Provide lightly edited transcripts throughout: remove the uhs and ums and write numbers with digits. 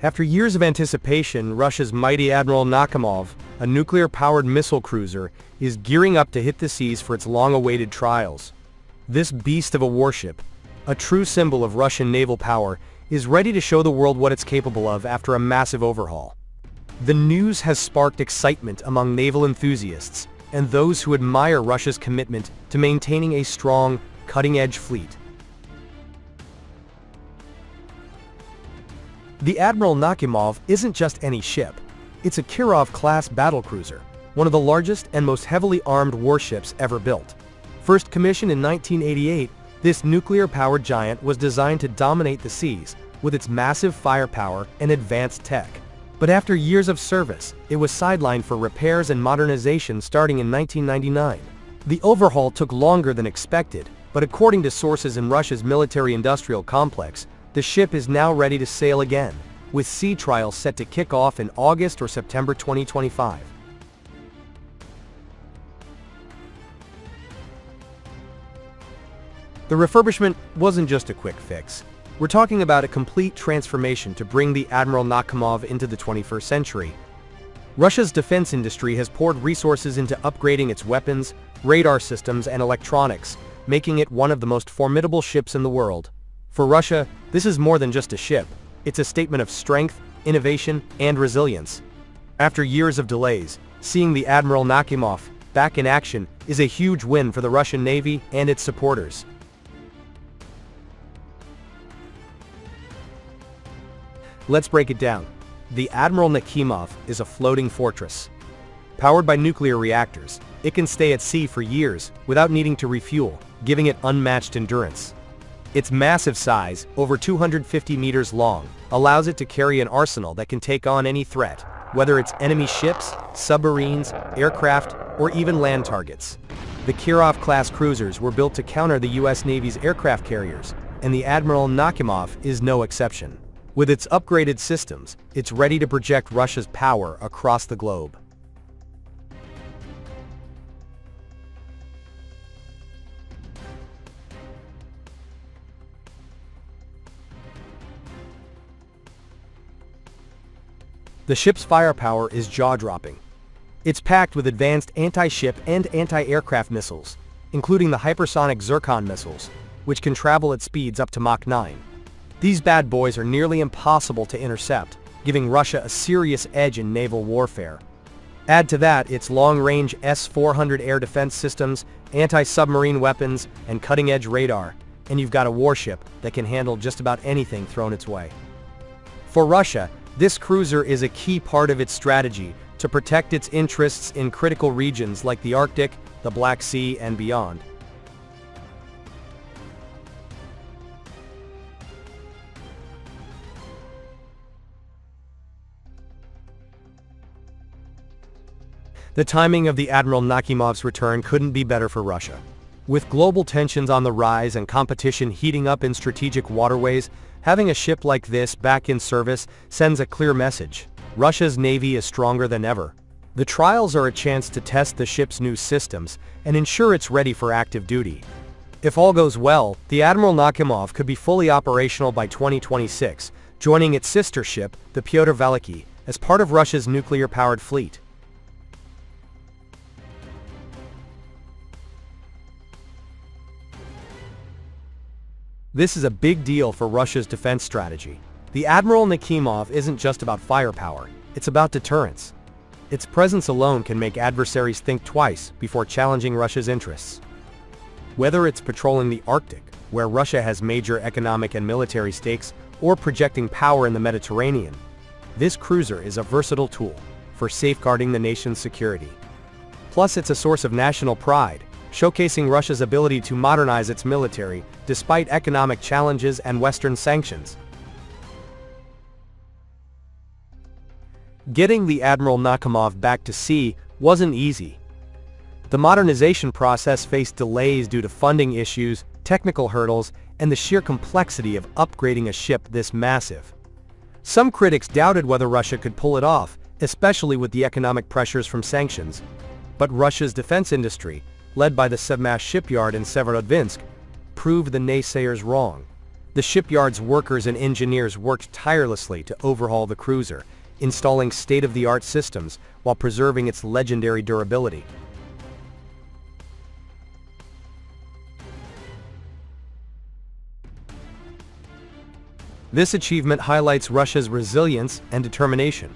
After years of anticipation, Russia's mighty Admiral Nakhimov, a nuclear-powered missile cruiser, is gearing up to hit the seas for its long-awaited trials. This beast of a warship, a true symbol of Russian naval power, is ready to show the world what it's capable of after a massive overhaul. The news has sparked excitement among naval enthusiasts and those who admire Russia's commitment to maintaining a strong, cutting-edge fleet. The Admiral Nakhimov isn't just any ship. It's a Kirov-class battlecruiser, one of the largest and most heavily armed warships ever built. First commissioned in 1988, this nuclear-powered giant was designed to dominate the seas with its massive firepower and advanced tech. But after years of service, it was sidelined for repairs and modernization starting in 1999. The overhaul took longer than expected, but according to sources in Russia's military-industrial complex, the ship is now ready to sail again, with sea trials set to kick off in August or September 2025. The refurbishment wasn't just a quick fix. We're talking about a complete transformation to bring the Admiral Nakhimov into the 21st century. Russia's defense industry has poured resources into upgrading its weapons, radar systems, and electronics, making it one of the most formidable ships in the world. For Russia, this is more than just a ship. It's a statement of strength, innovation, and resilience. After years of delays, seeing the Admiral Nakhimov back in action is a huge win for the Russian Navy and its supporters. Let's break it down. The Admiral Nakhimov is a floating fortress. Powered by nuclear reactors, it can stay at sea for years without needing to refuel, giving it unmatched endurance. Its massive size, over 250 meters long, allows it to carry an arsenal that can take on any threat, whether it's enemy ships, submarines, aircraft, or even land targets. The Kirov-class cruisers were built to counter the US Navy's aircraft carriers, and the Admiral Nakhimov is no exception. With its upgraded systems, it's ready to project Russia's power across the globe. The ship's firepower is jaw-dropping. It's packed with advanced anti-ship and anti-aircraft missiles, including the hypersonic Zircon missiles, which can travel at speeds up to Mach 9. These bad boys are nearly impossible to intercept, giving Russia a serious edge in naval warfare. Add to that its long-range S-400 air defense systems, anti-submarine weapons, and cutting-edge radar, and you've got a warship that can handle just about anything thrown its way. For Russia, this cruiser is a key part of its strategy to protect its interests in critical regions like the Arctic, the Black Sea, and beyond. The timing of the Admiral Nakhimov's return couldn't be better for Russia. With global tensions on the rise and competition heating up in strategic waterways, having a ship like this back in service sends a clear message. Russia's navy is stronger than ever. The trials are a chance to test the ship's new systems and ensure it's ready for active duty. If all goes well, the Admiral Nakhimov could be fully operational by 2026, joining its sister ship, the Pyotr Veliky, as part of Russia's nuclear-powered fleet. This is a big deal for Russia's defense strategy. The Admiral Nakhimov isn't just about firepower, it's about deterrence. Its presence alone can make adversaries think twice before challenging Russia's interests. Whether it's patrolling the Arctic, where Russia has major economic and military stakes, or projecting power in the Mediterranean, this cruiser is a versatile tool for safeguarding the nation's security. Plus, it's a source of national pride, showcasing Russia's ability to modernize its military despite economic challenges and Western sanctions. Getting the Admiral Nakhimov back to sea wasn't easy. The modernization process faced delays due to funding issues, technical hurdles, and the sheer complexity of upgrading a ship this massive. Some critics doubted whether Russia could pull it off, especially with the economic pressures from sanctions. But Russia's defense industry, led by the Sevmaz shipyard in Severodvinsk, proved the naysayers wrong. The shipyard's workers and engineers worked tirelessly to overhaul the cruiser, installing state-of-the-art systems while preserving its legendary durability. This achievement highlights Russia's resilience and determination.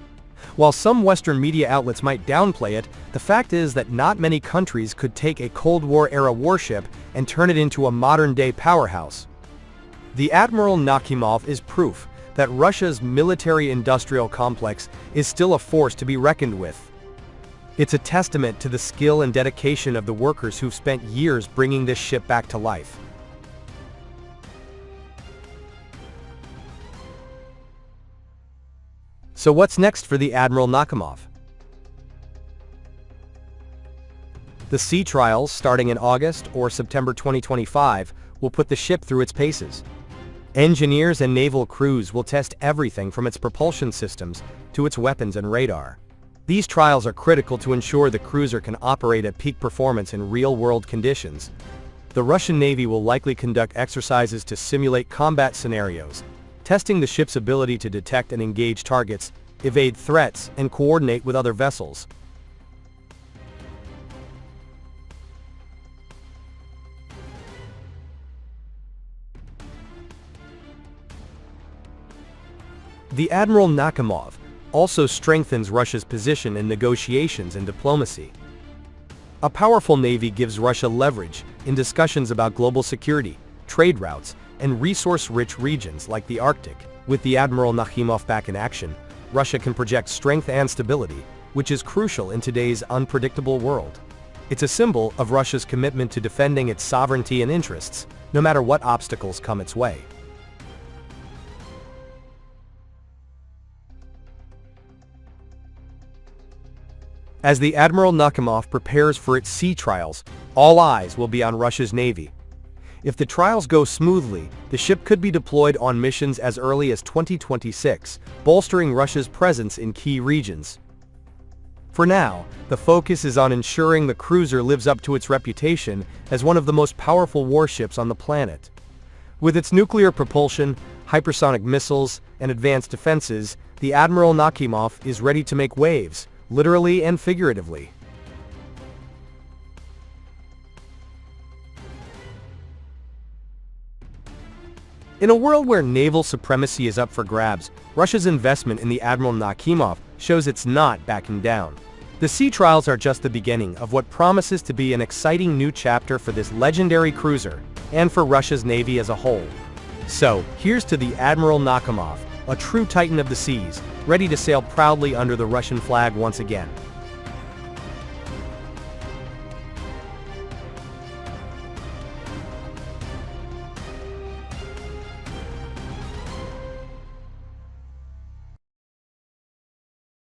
While some Western media outlets might downplay it, the fact is that not many countries could take a Cold War-era warship and turn it into a modern-day powerhouse. The Admiral Nakhimov is proof that Russia's military-industrial complex is still a force to be reckoned with. It's a testament to the skill and dedication of the workers who've spent years bringing this ship back to life. So what's next for the Admiral Nakhimov? The sea trials, starting in August or September 2025, will put the ship through its paces. Engineers and naval crews will test everything from its propulsion systems to its weapons and radar. These trials are critical to ensure the cruiser can operate at peak performance in real-world conditions. The Russian Navy will likely conduct exercises to simulate combat scenarios, testing the ship's ability to detect and engage targets, evade threats, and coordinate with other vessels. The Admiral Nakhimov also strengthens Russia's position in negotiations and diplomacy. A powerful navy gives Russia leverage in discussions about global security, trade routes, and resource-rich regions like the Arctic. With the Admiral Nakhimov back in action, Russia can project strength and stability, which is crucial in today's unpredictable world. It's a symbol of Russia's commitment to defending its sovereignty and interests, no matter what obstacles come its way. As the Admiral Nakhimov prepares for its sea trials, all eyes will be on Russia's Navy. If the trials go smoothly, the ship could be deployed on missions as early as 2026, bolstering Russia's presence in key regions. For now, the focus is on ensuring the cruiser lives up to its reputation as one of the most powerful warships on the planet. With its nuclear propulsion, hypersonic missiles, and advanced defenses, the Admiral Nakhimov is ready to make waves, literally and figuratively. In a world where naval supremacy is up for grabs, Russia's investment in the Admiral Nakhimov shows it's not backing down. The sea trials are just the beginning of what promises to be an exciting new chapter for this legendary cruiser, and for Russia's Navy as a whole. So, here's to the Admiral Nakhimov, a true titan of the seas, ready to sail proudly under the Russian flag once again.